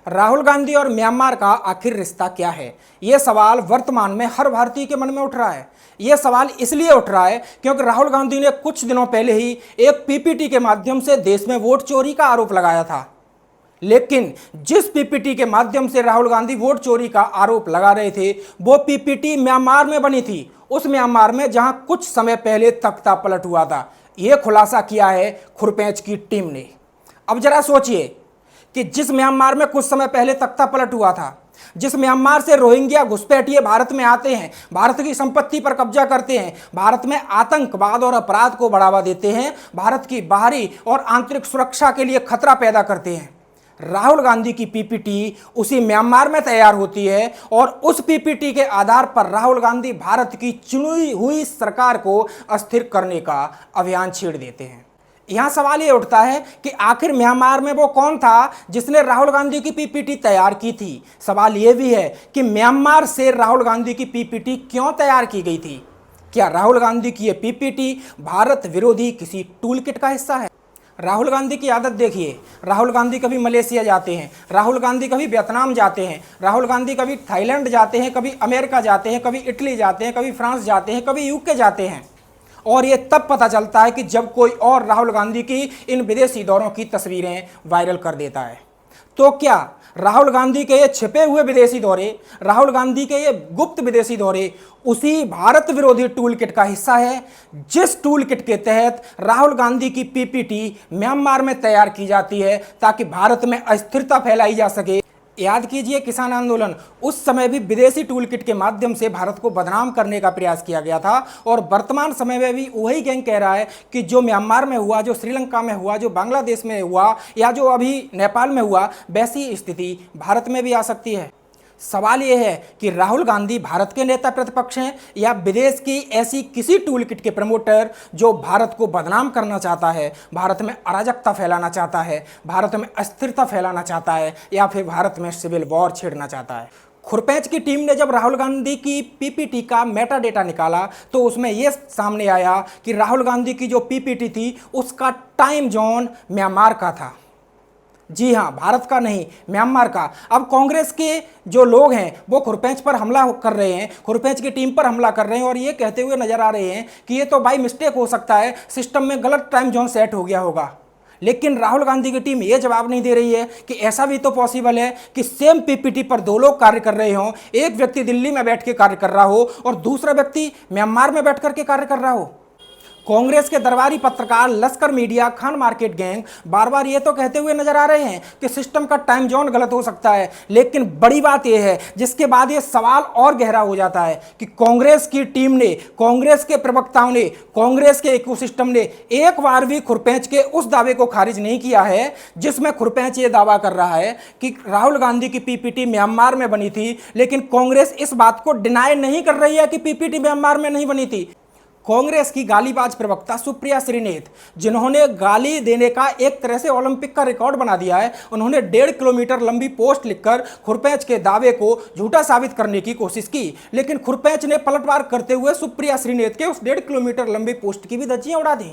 राहुल गांधी और म्यांमार का आखिर रिश्ता क्या है? यह सवाल वर्तमान में हर भारतीय के मन में उठ रहा है। यह सवाल इसलिए उठ रहा है क्योंकि राहुल गांधी ने कुछ दिनों पहले ही एक पीपीटी के माध्यम से देश में वोट चोरी का आरोप लगाया था। लेकिन जिस पीपीटी के माध्यम से राहुल गांधी वोट चोरी का आरोप लगा रहे थे, वो पीपीटी म्यांमार में बनी थी, उस म्यांमार में जहां कुछ समय पहले तख्ता पलट हुआ था। यह खुलासा किया है खुरपेंच की टीम ने। अब जरा सोचिए कि जिस म्यांमार में कुछ समय पहले तख्ता पलट हुआ था, जिस म्यांमार से रोहिंग्या घुसपैठिए भारत में आते हैं, भारत की संपत्ति पर कब्जा करते हैं, भारत में आतंकवाद और अपराध को बढ़ावा देते हैं, भारत की बाहरी और आंतरिक सुरक्षा के लिए खतरा पैदा करते हैं, राहुल गांधी की पीपीटी उसी म्यांमार में तैयार होती है और उस पीपीटी के आधार पर राहुल गांधी भारत की चुनी हुई सरकार को अस्थिर करने का अभियान छेड़ देते हैं। यहां सवाल ये उठता है कि आखिर म्यांमार में वो कौन था जिसने राहुल गांधी की पीपीटी तैयार की थी। सवाल ये भी है कि म्यांमार से राहुल गांधी की पीपीटी क्यों तैयार की गई थी? क्या राहुल गांधी की ये पीपीटी भारत विरोधी किसी टूल किट का हिस्सा है? राहुल गांधी की आदत देखिए, राहुल गांधी कभी मलेशिया जाते हैं, राहुल गांधी कभी वियतनाम जाते हैं, राहुल गांधी कभी थाईलैंड जाते हैं, कभी अमेरिका जाते हैं, कभी इटली जाते हैं, कभी फ्रांस जाते हैं, कभी यूके जाते हैं। और ये तब पता चलता है कि जब कोई और राहुल गांधी की इन विदेशी दौरों की तस्वीरें वायरल कर देता है। तो क्या राहुल गांधी के ये छिपे हुए विदेशी दौरे, राहुल गांधी के ये गुप्त विदेशी दौरे उसी भारत विरोधी टूल किट का हिस्सा है जिस टूल किट के तहत राहुल गांधी की पीपीटी म्यांमार में तैयार की जाती है ताकि भारत में अस्थिरता फैलाई जा सके? याद कीजिए किसान आंदोलन, उस समय भी विदेशी टूल किट के माध्यम से भारत को बदनाम करने का प्रयास किया गया था और वर्तमान समय में भी वही गैंग कह रहा है कि जो म्यांमार में हुआ, जो श्रीलंका में हुआ, जो बांग्लादेश में हुआ या जो अभी नेपाल में हुआ, वैसी स्थिति भारत में भी आ सकती है। सवाल यह है कि राहुल गांधी भारत के नेता प्रतिपक्ष हैं या विदेश की ऐसी किसी टूल किट के प्रमोटर जो भारत को बदनाम करना चाहता है, भारत में अराजकता फैलाना चाहता है, भारत में अस्थिरता फैलाना चाहता है या फिर भारत में सिविल वॉर छेड़ना चाहता है। खुरपेंच की टीम ने जब राहुल गांधी की पीपीटी का मेटा डेटा निकाला तो उसमें यह सामने आया कि राहुल गांधी की जो पीपीटी थी उसका टाइम जोन म्यांमार का था। जी हाँ, भारत का नहीं, म्यांमार का। अब कांग्रेस के जो लोग हैं वो खुरपेंच पर हमला कर रहे हैं, खुरपेंच की टीम पर हमला कर रहे हैं और ये कहते हुए नजर आ रहे हैं कि ये तो बाई मिस्टेक हो सकता है, सिस्टम में गलत टाइम जोन सेट हो गया होगा। लेकिन राहुल गांधी की टीम ये जवाब नहीं दे रही है कि ऐसा भी तो पॉसिबल है कि सेम पीपीटी पर दो लोग कार्य कर रहे हों, एक व्यक्ति दिल्ली में बैठ के कार्य कर रहा हो और दूसरा व्यक्ति म्यांमार में बैठ करके कार्य कर रहा हो। कांग्रेस के दरबारी पत्रकार, लश्कर मीडिया, खान मार्केट गैंग बार बार ये तो कहते हुए नजर आ रहे हैं कि सिस्टम का टाइम जोन गलत हो सकता है। लेकिन बड़ी बात यह है जिसके बाद ये सवाल और गहरा हो जाता है कि कांग्रेस की टीम ने, कांग्रेस के प्रवक्ताओं ने, कांग्रेस के इकोसिस्टम ने एक बार भी खुरपेंच के उस दावे को खारिज नहीं किया है जिसमें खुरपेंच ये दावा कर रहा है कि राहुल गांधी की पीपीटी म्यांमार में बनी थी। लेकिन कांग्रेस इस बात को डिनाई नहीं कर रही है कि पीपीटी म्यांमार में नहीं बनी थी। कांग्रेस की गालीबाज प्रवक्ता सुप्रिया श्रीनेत, जिन्होंने गाली देने का एक तरह से ओलंपिक का रिकॉर्ड बना दिया है, उन्होंने 1.5 किलोमीटर लंबी पोस्ट लिखकर खुरपेंच के दावे को झूठा साबित करने की कोशिश की। लेकिन खुरपेंच ने पलटवार करते हुए सुप्रिया श्रीनेत के उस 1.5 किलोमीटर लंबी पोस्ट की भी धज्जियां उड़ा दी।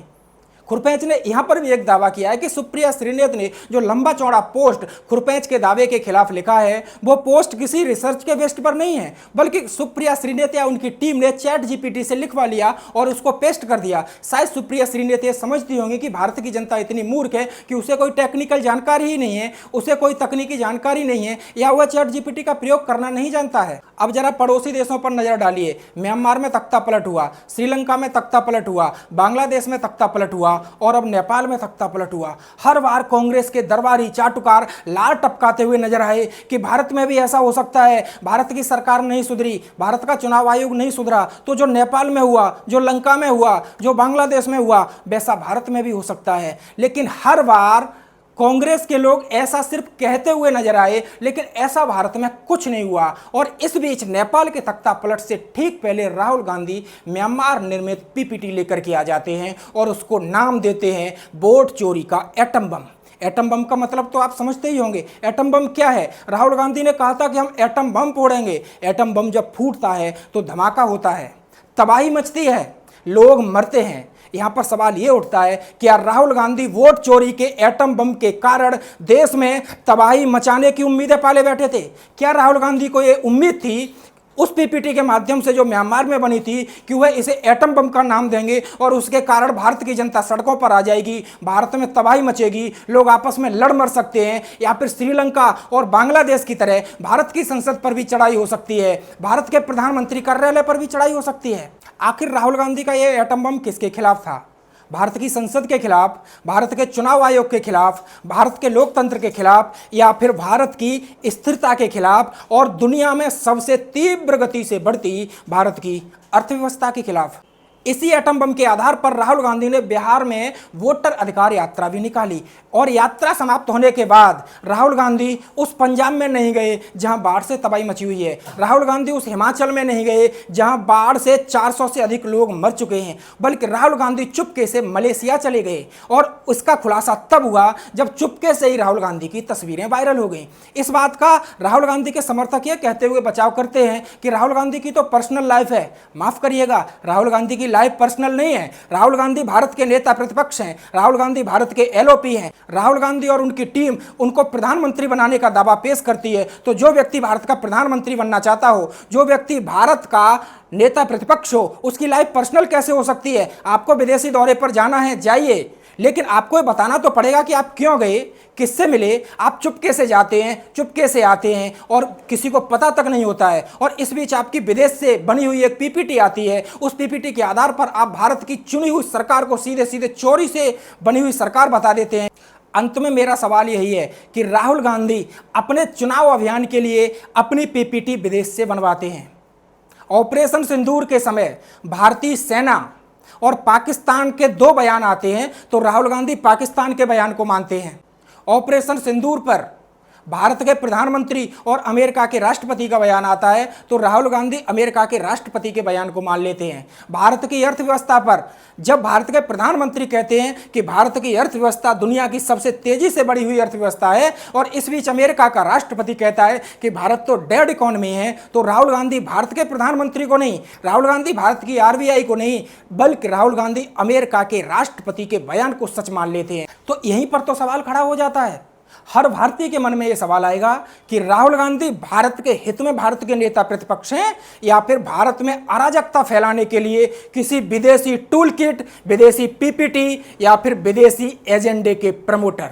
खुरपेंच ने यहां पर भी एक दावा किया है कि सुप्रिया श्रीनेत ने जो लंबा चौड़ा पोस्ट खुरपेंच के दावे के खिलाफ लिखा है वो पोस्ट किसी रिसर्च के बेस पर नहीं है, बल्कि सुप्रिया श्रीनेत या उनकी टीम ने चैट जीपीटी से लिखवा लिया और उसको पेस्ट कर दिया। शायद सुप्रिया श्रीनेत ये समझती होंगी कि भारत की जनता इतनी मूर्ख है कि उसे कोई टेक्निकल जानकारी ही नहीं है, उसे कोई तकनीकी जानकारी नहीं है या वह चैट जीपीटी का प्रयोग करना नहीं जानता है। अब जरा पड़ोसी देशों पर नजर डालिए। म्यांमार में तख्ता पलट हुआ, श्रीलंका में तख्ता पलट हुआ, बांग्लादेश में तख्ता पलट हुआ और अब नेपाल में तख्ता पलट हुआ। हर बार कांग्रेस के दरबारी चाटुकार लाल टपकाते हुए नजर आए कि भारत में भी ऐसा हो सकता है, भारत की सरकार नहीं सुधरी, भारत का चुनाव आयोग नहीं सुधरा, तो जो नेपाल में हुआ, जो लंका में हुआ, जो बांग्लादेश में हुआ, वैसा भारत में भी हो सकता है। लेकिन हर बार कांग्रेस के लोग ऐसा सिर्फ कहते हुए नजर आए, लेकिन ऐसा भारत में कुछ नहीं हुआ। और इस बीच नेपाल के तख्ता पलट से ठीक पहले राहुल गांधी म्यांमार निर्मित पीपीटी लेकर के आ जाते हैं और उसको नाम देते हैं वोट चोरी का एटम बम। एटम बम का मतलब तो आप समझते ही होंगे। एटम बम क्या है? राहुल गांधी ने कहा था कि हम एटम बम फोड़ेंगे। एटम बम जब फूटता है तो धमाका होता है, तबाही मचती है, लोग मरते हैं। यहां पर सवाल यह उठता है कि क्या राहुल गांधी वोट चोरी के एटम बम के कारण देश में तबाही मचाने की उम्मीदें पाले बैठे थे? क्या राहुल गांधी को यह उम्मीद थी उस पीपीटी के माध्यम से जो म्यांमार में बनी थी कि वह इसे एटम बम का नाम देंगे और उसके कारण भारत की जनता सड़कों पर आ जाएगी, भारत में तबाही मचेगी, लोग आपस में लड़ मर सकते हैं, या फिर श्रीलंका और बांग्लादेश की तरह भारत की संसद पर भी चढ़ाई हो सकती है, भारत के प्रधानमंत्री कार्यालय पर भी चढ़ाई हो सकती है? आखिर राहुल गांधी का यह एटम बम किसके खिलाफ था? भारत की संसद के खिलाफ, भारत के चुनाव आयोग के खिलाफ, भारत के लोकतंत्र के खिलाफ, या फिर भारत की स्थिरता के खिलाफ और दुनिया में सबसे तीव्र गति से बढ़ती भारत की अर्थव्यवस्था के खिलाफ? इसी एटम बम के आधार पर राहुल गांधी ने बिहार में वोटर अधिकार यात्रा भी निकाली और यात्रा समाप्त होने के बाद राहुल गांधी उस पंजाब में नहीं गए जहां बाढ़ से तबाही मची हुई है, राहुल गांधी उस हिमाचल में नहीं गए जहां बाढ़ से 400 से अधिक लोग मर चुके हैं, बल्कि राहुल गांधी चुपके से मलेशिया चले गए और उसका खुलासा तब हुआ जब चुपके से ही राहुल गांधी की तस्वीरें वायरल हो गई। इस बात का राहुल गांधी के समर्थक ये कहते हुए बचाव करते हैं कि राहुल गांधी की तो पर्सनल लाइफ है। माफ करिएगा, राहुल गांधी की लाइफ पर्सनल नहीं है। राहुल गांधी भारत के नेता प्रतिपक्ष हैं, राहुल गांधी भारत के एलओपी हैं। राहुल गांधी और उनकी टीम उनको प्रधानमंत्री बनाने का दावा पेश करती है, तो जो व्यक्ति भारत का प्रधानमंत्री बनना चाहता हो, जो व्यक्ति भारत का नेता प्रतिपक्ष हो, उसकी लाइफ पर्सनल कैसे हो सकती है? आपको विदेशी दौरे पर जाना है, जाइए, लेकिन आपको बताना तो पड़ेगा कि आप क्यों गए, किससे मिले। आप चुपके से जाते हैं, चुपके से आते हैं और किसी को पता तक नहीं होता है, और इस बीच आपकी विदेश से बनी हुई एक पीपीटी आती है। उस पीपीटी के आधार पर आप भारत की चुनी हुई सरकार को सीधे सीधे चोरी से बनी हुई सरकार बता देते हैं। अंत में मेरा सवाल यही है कि राहुल गांधी अपने चुनाव अभियान के लिए अपनी पीपीटी विदेश से बनवाते हैं। ऑपरेशन सिंदूर के समय भारतीय सेना और पाकिस्तान के दो बयान आते हैं, तो राहुल गांधी पाकिस्तान के बयान को मानते हैं। ऑपरेशन सिंदूर पर भारत के प्रधानमंत्री और अमेरिका के राष्ट्रपति का बयान आता है, तो राहुल गांधी अमेरिका के राष्ट्रपति के बयान को मान लेते हैं। भारत की अर्थव्यवस्था पर जब भारत के प्रधानमंत्री कहते हैं कि भारत की अर्थव्यवस्था दुनिया की सबसे तेजी से बढ़ी हुई अर्थव्यवस्था है, और इस बीच अमेरिका का राष्ट्रपति कहता है कि भारत तो डेड इकोनॉमी है, तो राहुल गांधी भारत के प्रधानमंत्री को नहीं, राहुल गांधी भारत की आरबीआई को नहीं, बल्कि राहुल गांधी अमेरिका के राष्ट्रपति के बयान को सच मान लेते हैं। तो यहीं पर तो सवाल खड़ा हो जाता है। हर भारतीय के मन में यह सवाल आएगा कि राहुल गांधी भारत के हित में भारत के नेता प्रतिपक्ष हैं, या फिर भारत में अराजकता फैलाने के लिए किसी विदेशी टूल किट, विदेशी पीपीटी या फिर विदेशी एजेंडे के प्रमोटर।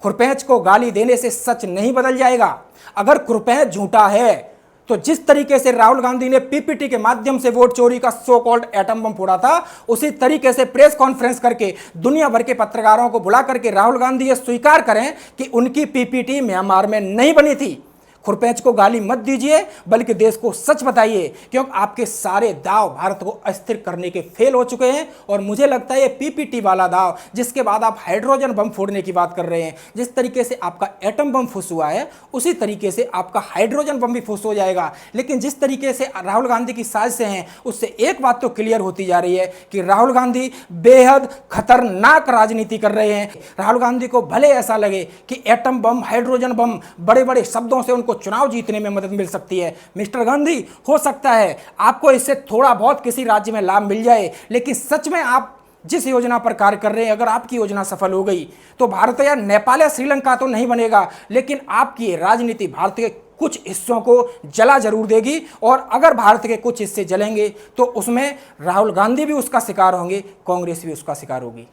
खुरपेंच को गाली देने से सच नहीं बदल जाएगा। अगर खुरपेंच झूठा है तो जिस तरीके से राहुल गांधी ने पीपीटी के माध्यम से वोट चोरी का सो कॉल्ड एटम बम फोड़ा था, उसी तरीके से प्रेस कॉन्फ्रेंस करके दुनिया भर के पत्रकारों को बुला करके राहुल गांधी ये स्वीकार करें कि उनकी पीपीटी म्यांमार में नहीं बनी थी। खुरपेंच को गाली मत दीजिए, बल्कि देश को सच बताइए, क्योंकि आपके सारे दाव भारत को अस्थिर करने के फेल हो चुके हैं। और मुझे लगता है ये पीपीटी वाला दाव, जिसके बाद आप हाइड्रोजन बम फोड़ने की बात कर रहे हैं, जिस तरीके से आपका एटम बम फुस हुआ है, उसी तरीके से आपका हाइड्रोजन बम भी फुस हो जाएगा। लेकिन जिस तरीके से राहुल गांधी की साजिशें हैं, उससे एक बात तो क्लियर होती जा रही है कि राहुल गांधी बेहद खतरनाक राजनीति कर रहे हैं। राहुल गांधी को भले ऐसा लगे कि एटम बम, हाइड्रोजन बम, बड़े बड़े शब्दों से उनको चुनाव जीतने में मदद मिल सकती है। मिस्टर गांधी, हो सकता है आपको इससे थोड़ा बहुत किसी राज्य में लाभ मिल जाए, लेकिन सच में आप जिस योजना पर कार्य कर रहे हैं, अगर आपकी योजना सफल हो गई तो भारत या नेपाल या श्रीलंका तो नहीं बनेगा, लेकिन आपकी राजनीति भारत के कुछ हिस्सों को जला जरूर देगी। और अगर भारत के कुछ हिस्से जलेंगे तो उसमें राहुल गांधी भी उसका शिकार होंगे, कांग्रेस भी उसका शिकार होगी।